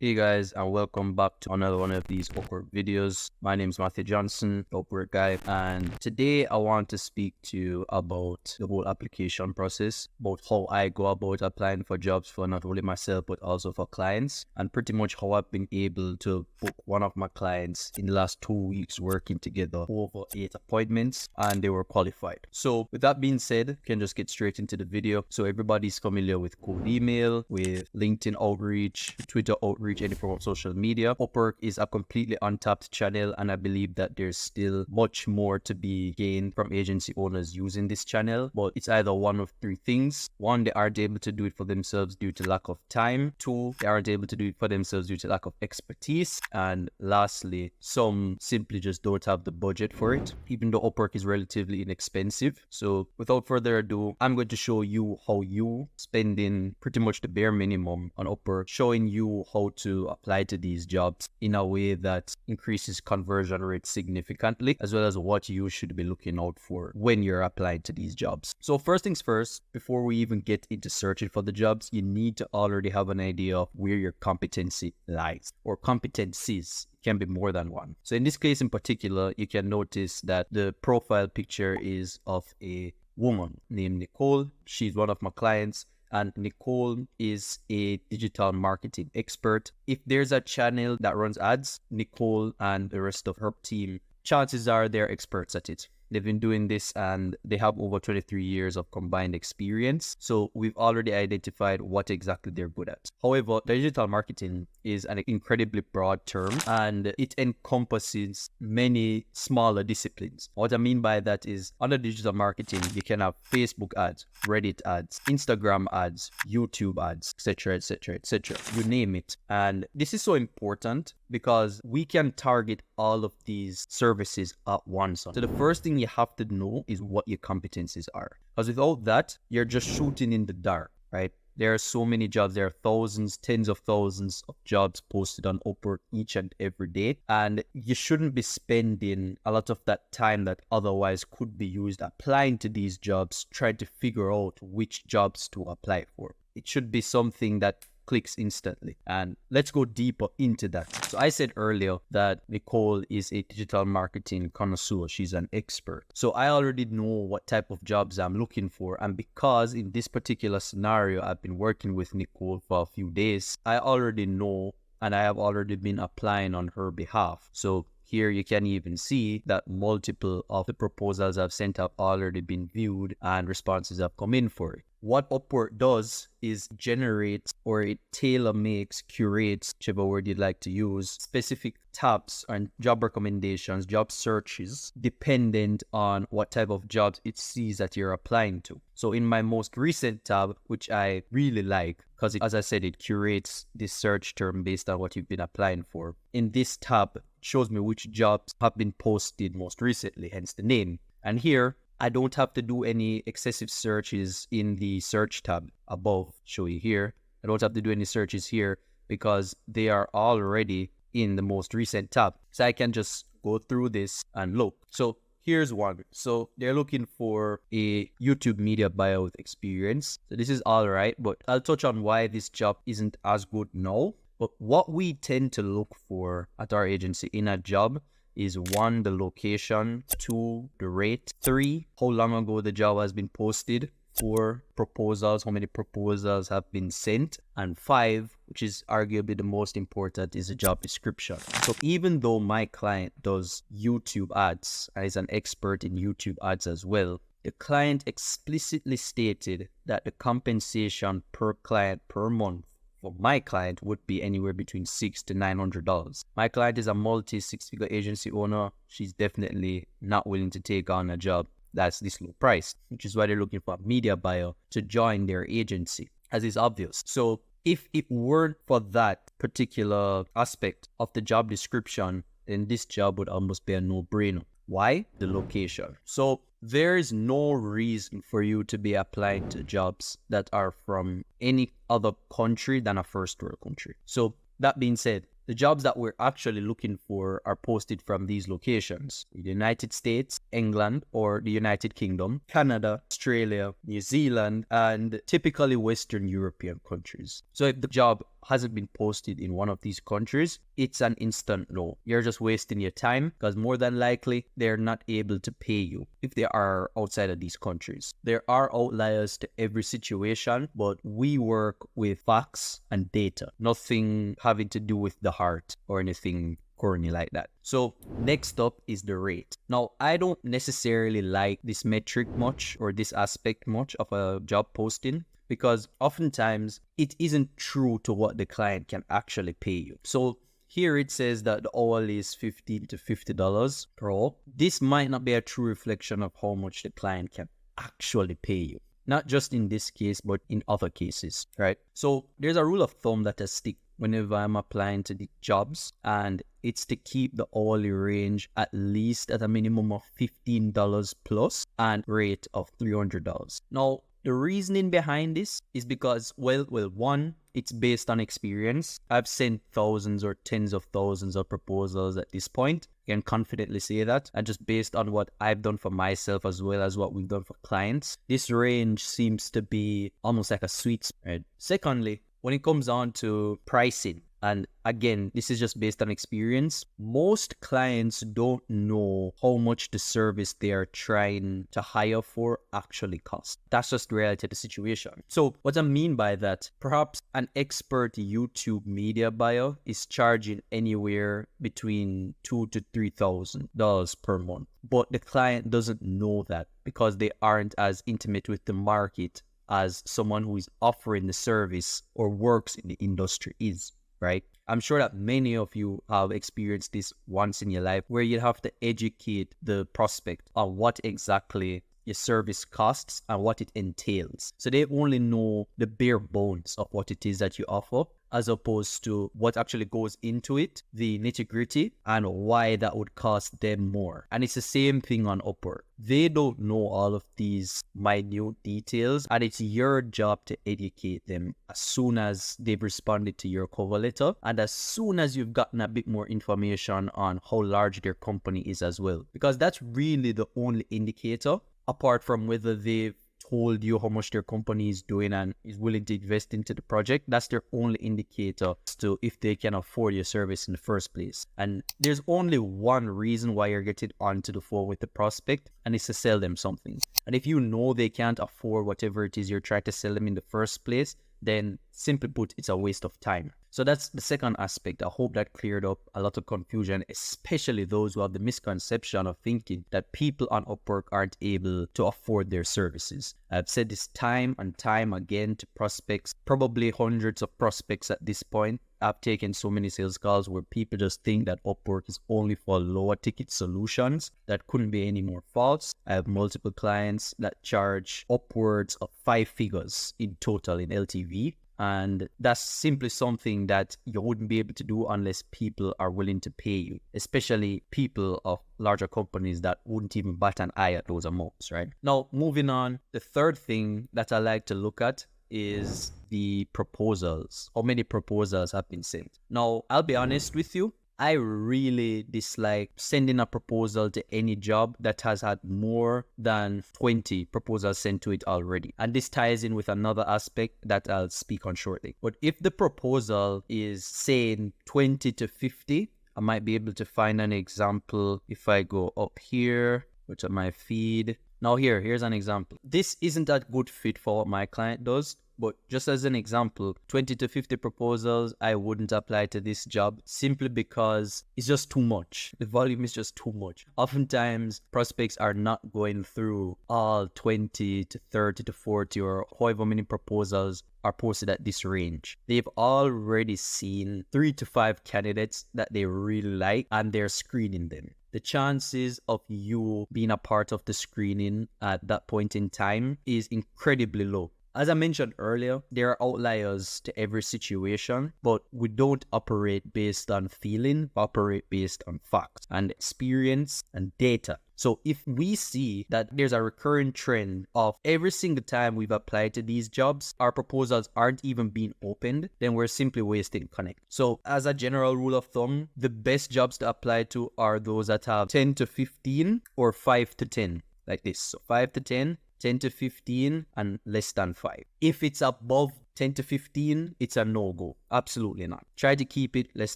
Hey guys, and welcome back to another one of these Upwork videos. My name is Matthew Johnson, Upwork guy, and today I want to speak to you about the whole application process, about how I go about applying for jobs for not only myself but also for clients, and pretty much how I've been able to book one of my clients in the last 2 weeks working together over 8 appointments, and they were qualified. So with that being said, we can just get straight into the video. So everybody's familiar with cold email, with LinkedIn outreach, Twitter outreach, any form of social media. Upwork is a completely untapped channel, and I believe that there's still much more to be gained from agency owners using this channel, but it's either one of three things. One, they aren't able to do it for themselves due to lack of time. Two, they aren't able to do it for themselves due to lack of expertise. And lastly, some simply just don't have the budget for it, even though Upwork is relatively inexpensive. So without further ado, I'm going to show you how you spending pretty much the bare minimum on Upwork, showing you how to apply to these jobs in a way that increases conversion rate significantly, as well as what you should be looking out for when you're applying to these jobs. So first things first, before we even get into searching for the jobs, you need to already have an idea of where your competency lies, or competencies. Can be more than one. So in this case in particular, you can notice that the profile picture is of a woman named Nicole. She's one of my clients, and Nicole is a digital marketing expert. If there's a channel that runs ads, Nicole and the rest of her team, chances are they're experts at it. They've been doing this and they have over 23 years of combined experience. So we've already identified what exactly they're good at. However, digital marketing is an incredibly broad term and it encompasses many smaller disciplines. What I mean by that is under digital marketing, you can have Facebook ads, Reddit ads, Instagram ads, YouTube ads, etc., etc., etc. You name it. And this is so important because we can target all of these services at once. So the first thing you have to know is what your competencies are. Because without that, you're just shooting in the dark, right? There are so many jobs. There are thousands, tens of thousands of jobs posted on Upwork each and every day. And you shouldn't be spending a lot of that time that otherwise could be used applying to these jobs, trying to figure out which jobs to apply for. It should be something that clicks instantly. And let's go deeper into that. So I said earlier that Nicole is a digital marketing connoisseur. She's an expert. So I already know what type of jobs I'm looking for. And because in this particular scenario, I've been working with Nicole for a few days, I already know and I have already been applying on her behalf. So here you can even see that multiple of the proposals I've sent have already been viewed and responses have come in for it. What Upwork does is generate, or it tailor makes, curates, whichever word you'd like to use, specific tabs and job recommendations, job searches, dependent on what type of jobs it sees that you're applying to. So in my most recent tab, which I really like, because as I said, it curates this search term based on what you've been applying for. In this tab, it shows me which jobs have been posted most recently, hence the name. And here, I don't have to do any excessive searches in the search tab above, show you here. I don't have to do any searches here because they are already in the most recent tab. So I can just go through this and look. So here's one. So they're looking for a YouTube media buyer with experience. So this is all right, but I'll touch on why this job isn't as good now. But what we tend to look for at our agency in a job is 1, the location, 2, the rate, 3, how long ago the job has been posted, 4, proposals, how many proposals have been sent, and 5, which is arguably the most important, is the job description. So even though my client does YouTube ads and is an expert in YouTube ads as well, the client explicitly stated that the compensation per client per month for my client would be anywhere between $600 to $900. My client is a multi-six-figure agency owner. She's definitely not willing to take on a job that's this low price, which is why they're looking for a media buyer to join their agency, as is obvious. So if it weren't for that particular aspect of the job description, then this job would almost be a no-brainer. Why? The location. So there is no reason for you to be applying to jobs that are from any other country than a first world country. So that being said, the jobs that we're actually looking for are posted from these locations: the United States, England, or the United Kingdom, Canada, Australia, New Zealand, and typically Western European countries. So if the job hasn't been posted in one of these countries, it's an instant no. You're just wasting your time because more than likely they're not able to pay you if they are outside of these countries. There are outliers to every situation, but we work with facts and data, nothing having to do with the heart or anything corny like that. So next up is the rate. Now, I don't necessarily like this metric much or this aspect much of a job posting, because oftentimes it isn't true to what the client can actually pay you. So here it says that the hourly is $15 to $50 per hour. This might not be a true reflection of how much the client can actually pay you. Not just in this case, but in other cases, right? So there's a rule of thumb that I stick whenever I'm applying to the jobs, and it's to keep the hourly range at least at a minimum of $15 plus and rate of $300. Now, the reasoning behind this is because, well, one, it's based on experience. I've sent thousands or tens of thousands of proposals at this point. I can confidently say that. And just based on what I've done for myself as well as what we've done for clients, this range seems to be almost like a sweet spot. Secondly, when it comes on to pricing, and again, this is just based on experience, most clients don't know how much the service they are trying to hire for actually costs. That's just the reality of the situation. So what I mean by that, perhaps an expert YouTube media buyer is charging anywhere between $2,000 to $3,000 per month. But the client doesn't know that because they aren't as intimate with the market as someone who is offering the service or works in the industry is. Right? I'm sure that many of you have experienced this once in your life, where you have to educate the prospect on what exactly your service costs and what it entails. So they only know the bare bones of what it is that you offer, as opposed to what actually goes into it, the nitty-gritty, and why that would cost them more. And it's the same thing on Upwork. They don't know all of these minute details, and it's your job to educate them as soon as they've responded to your cover letter, and as soon as you've gotten a bit more information on how large their company is as well. Because that's really the only indicator, apart from whether they've told you how much their company is doing and is willing to invest into the project. That's their only indicator as to if they can afford your service in the first place. And there's only one reason why you're getting onto the phone with the prospect, and it's to sell them something. And if you know they can't afford whatever it is you're trying to sell them in the first place, then simply put, it's a waste of time. So that's the second aspect. I hope that cleared up a lot of confusion, especially those who have the misconception of thinking that people on Upwork aren't able to afford their services. I've said this time and time again to prospects, probably hundreds of prospects at this point. I've taken so many sales calls where people just think that Upwork is only for lower ticket solutions. That couldn't be any more false. I have multiple clients that charge upwards of 5 figures in total in LTV. And that's simply something that you wouldn't be able to do unless people are willing to pay you, especially people of larger companies that wouldn't even bat an eye at those amounts, right? Now, moving on, the third thing that I like to look at is the proposals. How many proposals have been sent? Now, I'll be honest with you. I really dislike sending a proposal to any job that has had more than 20 proposals sent to it already. And this ties in with another aspect that I'll speak on shortly. But if the proposal is saying 20 to 50, I might be able to find an example if I go up here, which is my feed. Now here's an example. This isn't a good fit for what my client does. But just as an example, 20 to 50 proposals, I wouldn't apply to this job simply because it's just too much. The volume is just too much. Oftentimes, prospects are not going through all 20 to 30 to 40 or however many proposals are posted at this range. They've already seen 3 to 5 candidates that they really like, and they're screening them. The chances of you being a part of the screening at that point in time is incredibly low. As I mentioned earlier, there are outliers to every situation, but we don't operate based on feeling, we operate based on facts and experience and data. So if we see that there's a recurring trend of every single time we've applied to these jobs, our proposals aren't even being opened, then we're simply wasting connect. So as a general rule of thumb, the best jobs to apply to are those that have 10 to 15 or 5 to 10, like this. So 5 to 10. 10 to 15 and less than 5. If it's above 10 to 15, it's a no-go. Absolutely not. Try to keep it less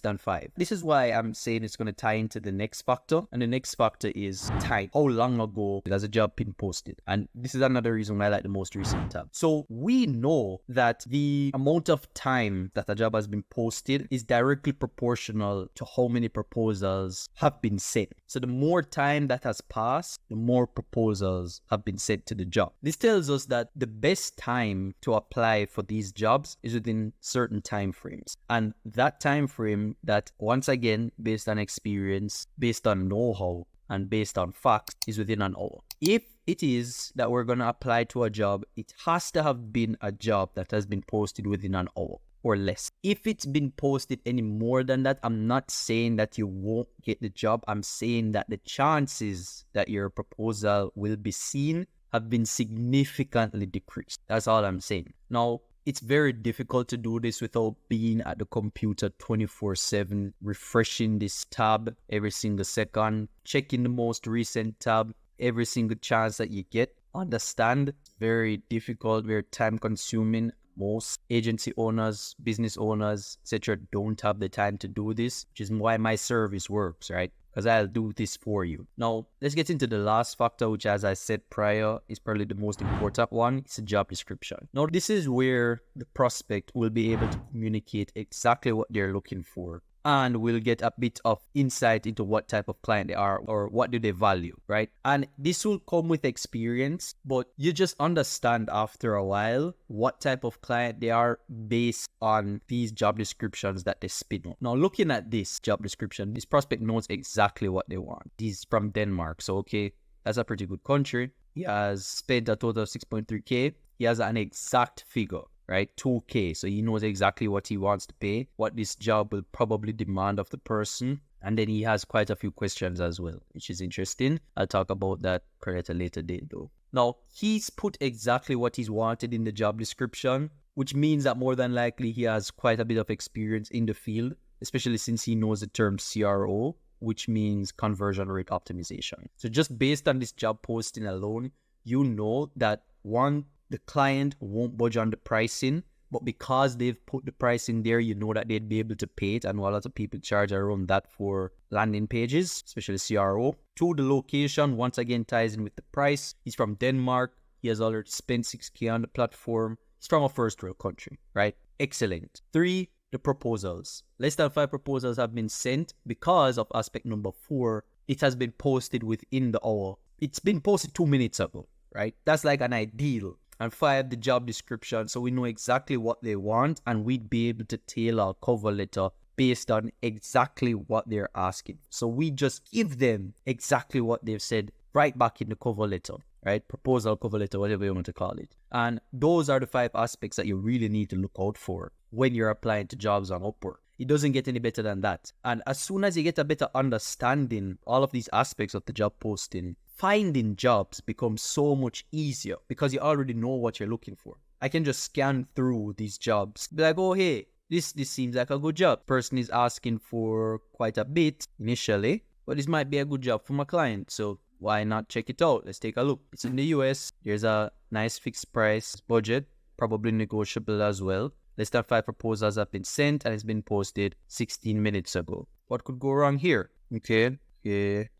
than 5. This is why I'm saying it's going to tie into the next factor. And the next factor is time. How long ago has a job been posted? And this is another reason why I like the most recent tab. So we know that the amount of time that a job has been posted is directly proportional to how many proposals have been sent. So the more time that has passed, the more proposals have been sent to the job. This tells us that the best time to apply for these jobs is within certain time frames. And that time frame, that once again, based on experience, based on know-how, and based on facts, is within an hour. If it is that we're going to apply to a job, it has to have been a job that has been posted within an hour or less. If it's been posted any more than that, I'm not saying that you won't get the job. I'm saying that the chances that your proposal will be seen have been significantly decreased. That's all I'm saying. Now, it's very difficult to do this without being at the computer 24/7, refreshing this tab every single second, checking the most recent tab every single chance that you get. Understand, very difficult, very time consuming. Most agency owners, business owners, etc. don't have the time to do this, which is why my service works, right? Because I'll do this for you. Now, let's get into the last factor, which, as I said prior, is probably the most important one. It's a job description. Now, this is where the prospect will be able to communicate exactly what they're looking for, and we'll get a bit of insight into what type of client they are or what do they value, right? And this will come with experience, but you just understand after a while what type of client they are based on these job descriptions that they spin up. Now, looking at this job description, this prospect knows exactly what they want. He's from Denmark, so okay, that's a pretty good country. He has spent a total of 6.3K. He has an exact figure, right? 2K. So he knows exactly what he wants to pay, what this job will probably demand of the person. And then he has quite a few questions as well, which is interesting. I'll talk about that at a later date though. Now, he's put exactly what he's wanted in the job description, which means that more than likely he has quite a bit of experience in the field, especially since he knows the term CRO, which means conversion rate optimization. So just based on this job posting alone, you know that one, the client won't budge on the pricing, but because they've put the price in there, you know that they'd be able to pay it. And a lot of people charge around that for landing pages, especially CRO. Two, the location once again ties in with the price. He's from Denmark. He has already spent 6K on the platform. He's from a first world country, right? Excellent. Three, the proposals. Less than 5 proposals have been sent because of aspect number 4. It has been posted within the hour. It's been posted 2 minutes ago, right? That's like an ideal. And 5, the job description. So we know exactly what they want, and we'd be able to tailor a cover letter based on exactly what they're asking. So we just give them exactly what they've said right back in the cover letter, right? Proposal, cover letter, whatever you want to call it. And those are the 5 aspects that you really need to look out for when you're applying to jobs on Upwork. It doesn't get any better than that. And as soon as you get a better understanding all of these aspects of the job posting, finding jobs becomes so much easier because you already know what you're looking for. I can just scan through these jobs, be like, oh, hey, this seems like a good job. Person is asking for quite a bit initially, but this might be a good job for my client. So why not check it out? Let's take a look. It's in the US. There's a nice fixed price budget, probably negotiable as well. Less than 5 proposals have been sent and it's been posted 16 minutes ago. What could go wrong here? Okay,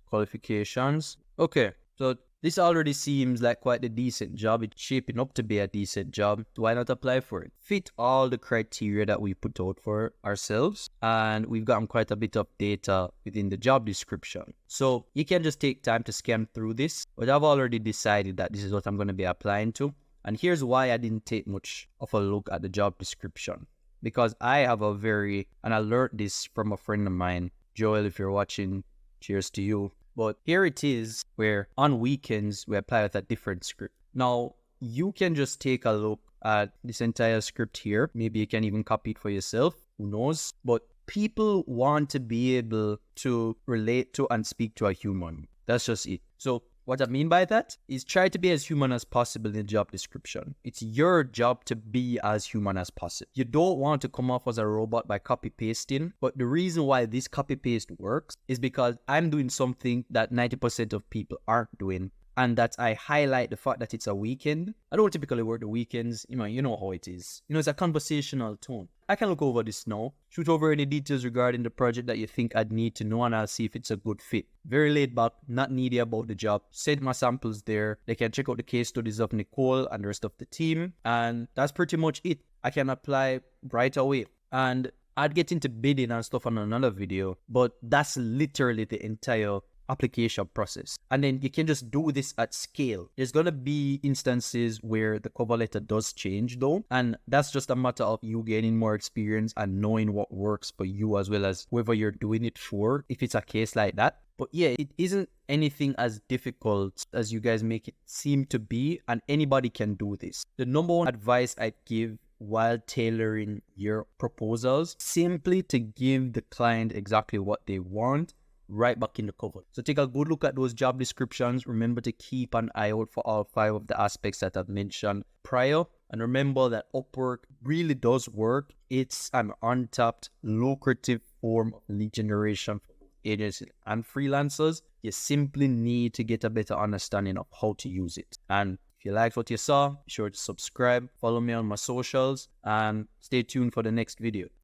qualifications. Okay, so this already seems like quite a decent job. It's shaping up to be a decent job. Why not apply for it? Fit all the criteria that we put out for ourselves. And we've gotten quite a bit of data within the job description. So you can just take time to scan through this. But I've already decided that this is what I'm going to be applying to. And here's why I didn't take much of a look at the job description. Because I have and I learned this from a friend of mine. Joel, if you're watching, cheers to you. But here it is where on weekends we apply with a different script. Now, you can just take a look at this entire script here. Maybe you can even copy it for yourself. Who knows? But people want to be able to relate to and speak to a human. That's just it. So what I mean by that is try to be as human as possible in the job description. It's your job to be as human as possible. You don't want to come off as a robot by copy pasting, but the reason why this copy paste works is because I'm doing something that 90% of people aren't doing. and that I highlight the fact that it's a weekend. I don't typically work the weekends. You know how it is. It's a conversational tone. I can look over this now, shoot over any details regarding the project that you think I'd need to know, and I'll see if it's a good fit. Very laid back, not needy about the job. Send my samples there. They can check out the case studies of Nicole and the rest of the team. And that's pretty much it. I can apply right away. And I'd get into bidding and stuff on another video, but that's literally the entire application process. And then you can just do this at scale. There's going to be instances where the cover letter does change though, and that's just a matter of you gaining more experience and knowing what works for you as well as whoever you're doing it for, if it's a case like that. But yeah, it isn't anything as difficult as you guys make it seem to be, and anybody can do this. The number one advice I'd give while tailoring your proposals, simply to give the client exactly what they want right back in the cover. So take a good look at those job descriptions. Remember to keep an eye out for all 5 of the aspects that I've mentioned prior. And remember that Upwork really does work. It's an untapped, lucrative form of lead generation for agencies and freelancers. You simply need to get a better understanding of how to use it. And if you liked what you saw, be sure to subscribe, follow me on my socials, and stay tuned for the next video.